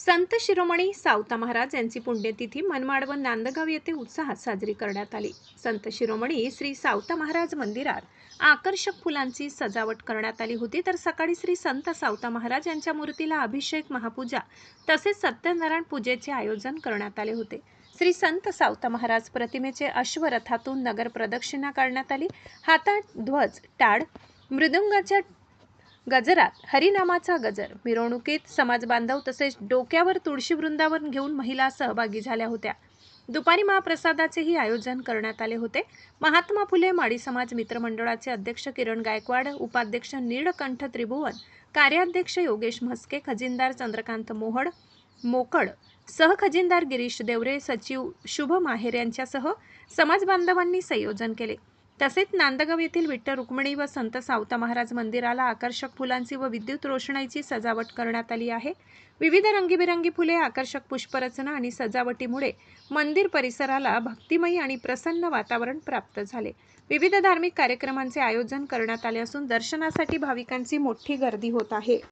संत शिरोमणी सावता महाराज यांची पुण्यतिथी मनमाड व नांदगाव येथे उत्साहात साजरी करण्यात आली। संत शिरोमणी श्री सावता महाराज मंदिरात आकर्षक फुलांची सजावट करण्यात आली होती। तर सकाळी श्री संत सावता महाराज यांच्या मूर्तीला अभिषेक, महापूजा तसेच सत्यनारायण पूजेचे आयोजन करण्यात आले होते। श्री संत सावता महाराज प्रतिमेचे अश्वरथातून नगर प्रदक्षिणा काढण्यात आली। हातात ध्वज, टाळ, मृदुंगाच्या गजरात हरिनामाचा गजर, मिरवणुकीत समाज बांधव तसेच डोक्यावर तुळशी वृंदावन घेऊन महिला सहभागी झाल्या होत्या। दुपारी महाप्रसादाचेही आयोजन करण्यात आले होते। महात्मा फुले माडी समाज मित्रमंडळाचे अध्यक्ष किरण गायकवाड, उपाध्यक्ष नीळकंठ त्रिभुवन, कार्याध्यक्ष योगेश म्हस्के, खजिनदार चंद्रकांत मोकड, सहखजिनदार गिरीश देवरे, सचिव शुभ माहेर यांच्यासह समाज बांधवांनी संयोजन केले। तसेच नांदगाव येथील विठ्ठल रुक्मिणी व संत सावता महाराज मंदिराला आकर्षक फुलांची व विद्युत रोषणाईची सजावट करण्यात आली आहे। विविध रंगीबेरंगी फुले, आकर्षक पुष्परचना आणि सजावटीमुळे मंदिर परिसराला भक्तिमयी आणि प्रसन्न वातावरण प्राप्त झाले। विविध धार्मिक कार्यक्रमांचे आयोजन करण्यात आले असून दर्शनासाठी भाविकांची मोठी गर्दी होत आहे।